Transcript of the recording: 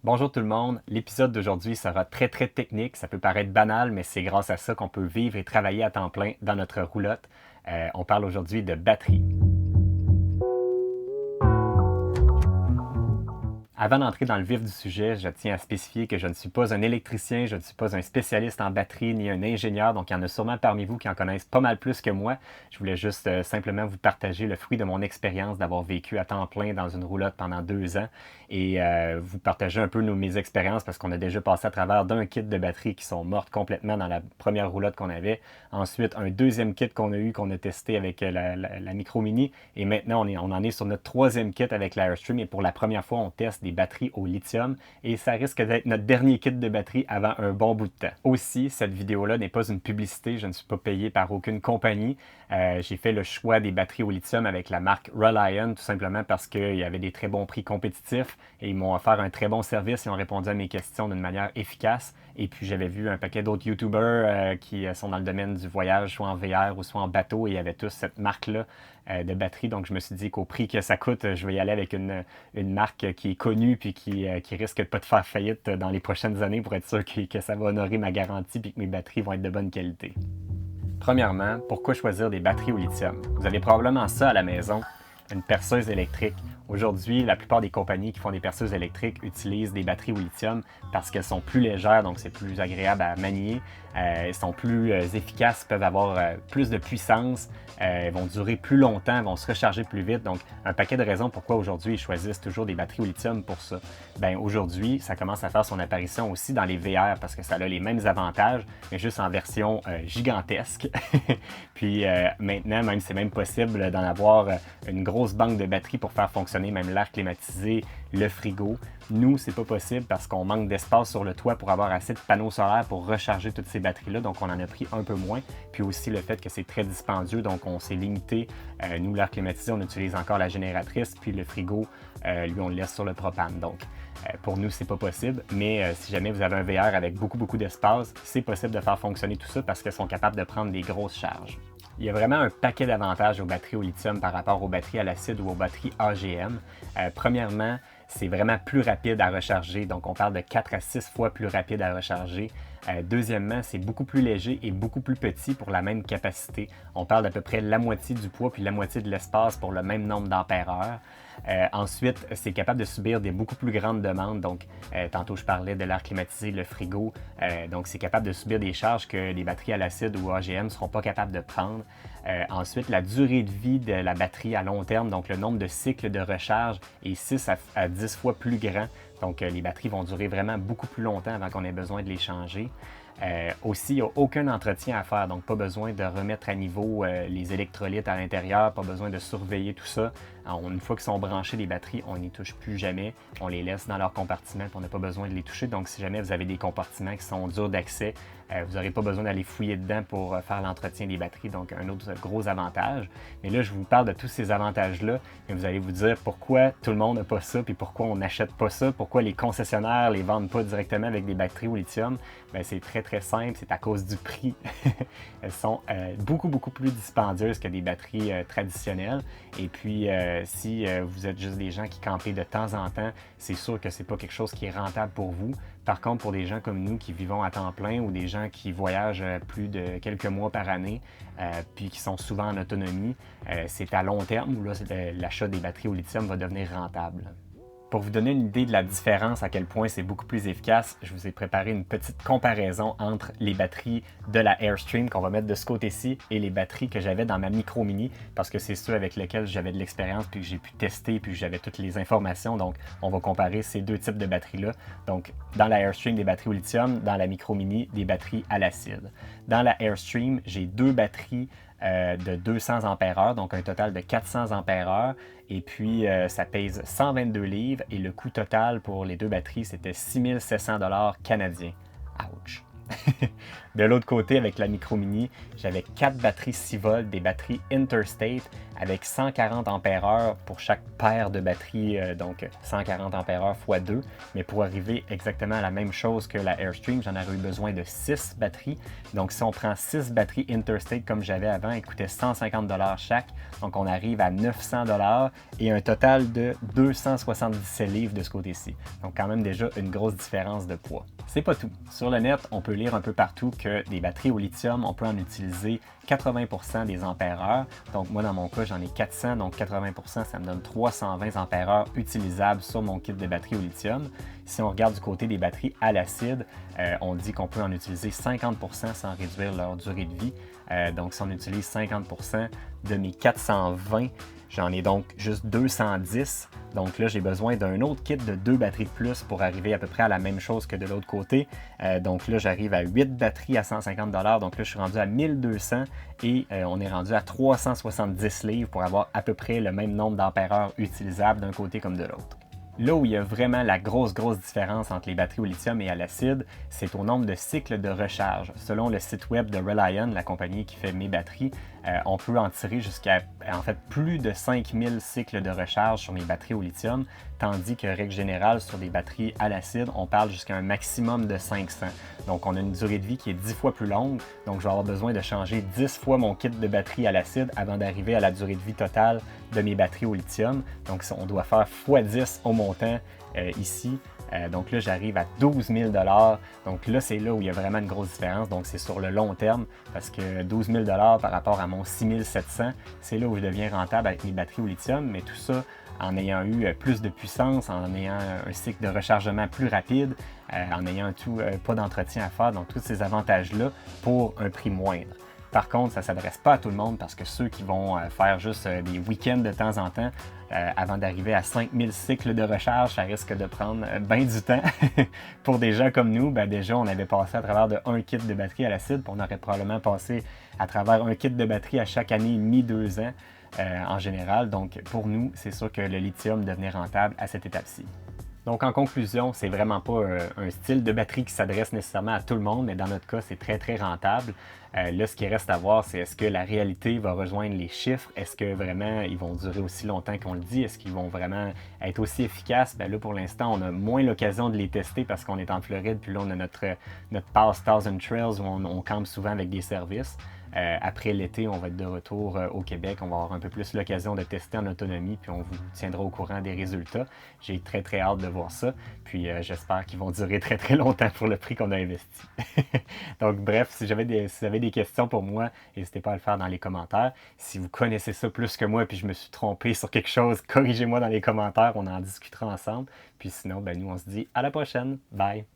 Bonjour tout le monde, l'épisode d'aujourd'hui sera très technique, ça peut paraître banal, mais c'est grâce à ça qu'on peut vivre et travailler à temps plein dans notre roulotte. On parle aujourd'hui de batterie. Avant d'entrer dans le vif du sujet, je tiens à spécifier que je ne suis pas un électricien, je ne suis pas un spécialiste en batterie ni un ingénieur, donc il y en a sûrement parmi vous qui en connaissent pas mal plus que moi. Je voulais juste simplement vous partager le fruit de mon expérience d'avoir vécu à temps plein dans une roulotte pendant 2 ans et vous partager un peu mes expériences parce qu'on a déjà passé à travers d'un kit de batterie qui sont mortes complètement dans la première roulotte qu'on avait. Ensuite, un deuxième kit qu'on a eu, qu'on a testé avec la Micro Mini et maintenant on en est sur notre troisième kit avec la Airstream et pour la première fois on teste des batteries au lithium et ça risque d'être notre dernier kit de batterie avant un bon bout de temps. Aussi, cette vidéo-là n'est pas une publicité, je ne suis pas payé par aucune compagnie. J'ai fait le choix des batteries au lithium avec la marque Reliant tout simplement parce qu'il y avait des très bons prix compétitifs et ils m'ont offert un très bon service, ils ont répondu à mes questions d'une manière efficace. Et puis j'avais vu un paquet d'autres YouTubers qui sont dans le domaine du voyage, soit en VR ou soit en bateau, et ils avaient tous cette marque-là de batterie. Donc je me suis dit qu'au prix que ça coûte, je vais y aller avec une marque qui est connue puis qui risque pas de faire faillite dans les prochaines années pour être sûr que ça va honorer ma garantie puis que mes batteries vont être de bonne qualité. Premièrement, pourquoi choisir des batteries au lithium? Vous avez probablement ça à la maison, une perceuse électrique. Aujourd'hui, la plupart des compagnies qui font des perceuses électriques utilisent des batteries au lithium parce qu'elles sont plus légères, donc c'est plus agréable à manier. Elles sont plus efficaces, peuvent avoir plus de puissance, elles vont durer plus longtemps, elles vont se recharger plus vite. Donc, un paquet de raisons pourquoi aujourd'hui ils choisissent toujours des batteries au lithium pour ça. Ben aujourd'hui, ça commence à faire son apparition aussi dans les VR parce que ça a les mêmes avantages, mais juste en version gigantesque. Puis maintenant, même c'est même possible d'en avoir une grosse banque de batteries pour faire fonctionner même l'air climatisé, le frigo. Nous, c'est pas possible parce qu'on manque d'espace sur le toit pour avoir assez de panneaux solaires pour recharger toutes ces batteries-là, donc on en a pris un peu moins. Puis aussi le fait que c'est très dispendieux, donc on s'est limité. Nous, l'air climatisé, on utilise encore la génératrice, puis le frigo, lui, on le laisse sur le propane. Donc, pour nous, c'est pas possible, mais si jamais vous avez un VR avec beaucoup d'espace, c'est possible de faire fonctionner tout ça parce qu'elles sont capables de prendre des grosses charges. Il y a vraiment un paquet d'avantages aux batteries au lithium par rapport aux batteries à l'acide ou aux batteries AGM. Premièrement, c'est vraiment plus rapide à recharger, donc on parle de 4 à 6 fois plus rapide à recharger. Deuxièmement, c'est beaucoup plus léger et beaucoup plus petit pour la même capacité. On parle d'à peu près la moitié du poids puis la moitié de l'espace pour le même nombre d'ampères-heure. Ensuite, c'est capable de subir des beaucoup plus grandes demandes. Donc, tantôt, je parlais de l'air climatisé, le frigo. Donc, c'est capable de subir des charges que les batteries à l'acide ou AGM ne seront pas capables de prendre. Ensuite, la durée de vie de la batterie à long terme, donc le nombre de cycles de recharge, est 6 à 10 fois plus grand. Donc, les batteries vont durer vraiment beaucoup plus longtemps avant qu'on ait besoin de les changer. Aussi, il n'y a aucun entretien à faire, donc pas besoin de remettre à niveau les électrolytes à l'intérieur, pas besoin de surveiller tout ça. Alors, une fois qu'ils sont branchés, les batteries, on n'y touche plus jamais. On les laisse dans leur compartiment, puis on n'a pas besoin de les toucher. Donc, si jamais vous avez des compartiments qui sont durs d'accès, vous n'aurez pas besoin d'aller fouiller dedans pour faire l'entretien des batteries, donc un autre gros avantage. Mais là, je vous parle de tous ces avantages-là, et vous allez vous dire pourquoi tout le monde n'a pas ça, puis pourquoi on n'achète pas ça, pourquoi les concessionnaires ne les vendent pas directement avec des batteries au lithium. Bien, c'est très simple, c'est à cause du prix. Elles sont beaucoup plus dispendieuses que des batteries traditionnelles. Et puis, si vous êtes juste des gens qui campent de temps en temps, c'est sûr que c'est pas quelque chose qui est rentable pour vous. Par contre, pour des gens comme nous qui vivons à temps plein ou des gens qui voyagent plus de quelques mois par année, puis qui sont souvent en autonomie, c'est à long terme où là, l'achat des batteries au lithium va devenir rentable. Pour vous donner une idée de la différence, à quel point c'est beaucoup plus efficace, je vous ai préparé une petite comparaison entre les batteries de la Airstream qu'on va mettre de ce côté-ci et les batteries que j'avais dans ma Micro Mini parce que c'est ceux avec lesquels j'avais de l'expérience puis que j'ai pu tester puis que j'avais toutes les informations. Donc, on va comparer ces deux types de batteries-là. Donc, dans la Airstream, des batteries au lithium, dans la Micro Mini, des batteries à l'acide. Dans la Airstream, j'ai deux batteries de 200 ampères-heure, donc un total de 400 ampères-heure. Et puis, ça pèse 122 livres et le coût total pour les deux batteries, c'était 6 700 $ canadiens. Ouch! De l'autre côté, avec la Micro Mini, j'avais 4 batteries 6 volts, des batteries Interstate avec 140 ampères-heure pour chaque paire de batteries, donc 140 ampères-heure x 2. Mais pour arriver exactement à la même chose que la Airstream, j'en aurais eu besoin de 6 batteries. Donc si on prend 6 batteries Interstate comme j'avais avant, elles coûtaient 150 chaque. Donc on arrive à 900 et un total de 277 livres de ce côté-ci. Donc quand même déjà une grosse différence de poids. C'est pas tout. Sur le net, on peut lire un peu partout que des batteries au lithium, on peut en utiliser 80% des ampères-heure. Donc moi dans mon cas, j'en ai 400, donc 80%, ça me donne 320 ampères-heure utilisables sur mon kit de batterie au lithium. Si on regarde du côté des batteries à l'acide, on dit qu'on peut en utiliser 50% sans réduire leur durée de vie. Donc si on utilise 50% de mes 420, j'en ai donc juste 210. Donc là, j'ai besoin d'un autre kit de 2 batteries de plus pour arriver à peu près à la même chose que de l'autre côté. Donc là, j'arrive à 8 batteries à 150 $. Donc là, je suis rendu à 1200 et on est rendu à 370 livres pour avoir à peu près le même nombre d'ampères-heure utilisables d'un côté comme de l'autre. Là où il y a vraiment la grosse différence entre les batteries au lithium et à l'acide, c'est au nombre de cycles de recharge. Selon le site web de Reliant, la compagnie qui fait mes batteries, on peut en tirer jusqu'à en fait plus de 5000 cycles de recharge sur mes batteries au lithium, tandis que règle générale sur des batteries à l'acide, on parle jusqu'à un maximum de 500. Donc on a une durée de vie qui est 10 fois plus longue, donc je vais avoir besoin de changer 10 fois mon kit de batterie à l'acide avant d'arriver à la durée de vie totale de mes batteries au lithium. Donc on doit faire x10 au montant ici. Donc là, j'arrive à 12 000 $. Donc là, c'est là où il y a vraiment une grosse différence. Donc c'est sur le long terme parce que 12 000 $ par rapport à mon 6 700, c'est là où je deviens rentable avec mes batteries au lithium. Mais tout ça en ayant eu plus de puissance, en ayant un cycle de rechargement plus rapide, en ayant pas d'entretien à faire. Donc tous ces avantages-là pour un prix moindre. Par contre, ça ne s'adresse pas à tout le monde parce que ceux qui vont faire juste des week-ends de temps en temps, avant d'arriver à 5000 cycles de recharge, ça risque de prendre bien du temps. Pour des gens comme nous, déjà, on avait passé à travers de un kit de batterie à l'acide, puis on aurait probablement passé à travers un kit de batterie à chaque année et demi, 2 ans en général. Donc, pour nous, c'est sûr que le lithium devenait rentable à cette étape-ci. Donc en conclusion, c'est vraiment pas un style de batterie qui s'adresse nécessairement à tout le monde, mais dans notre cas, c'est très rentable. Là, ce qui reste à voir, c'est est-ce que la réalité va rejoindre les chiffres? Est-ce que vraiment ils vont durer aussi longtemps qu'on le dit? Est-ce qu'ils vont vraiment être aussi efficaces? Là, pour l'instant, on a moins l'occasion de les tester parce qu'on est en Floride, puis là, on a notre pass Thousand Trails où on campe souvent avec des services. Après l'été, on va être de retour au Québec. On va avoir un peu plus l'occasion de tester en autonomie, puis on vous tiendra au courant des résultats. J'ai très hâte de voir ça. Puis j'espère qu'ils vont durer très longtemps pour le prix qu'on a investi. Donc bref, si vous avez des questions pour moi, n'hésitez pas à le faire dans les commentaires. Si vous connaissez ça plus que moi, puis je me suis trompé sur quelque chose, corrigez-moi dans les commentaires. On en discutera ensemble. Puis sinon, nous, on se dit à la prochaine. Bye!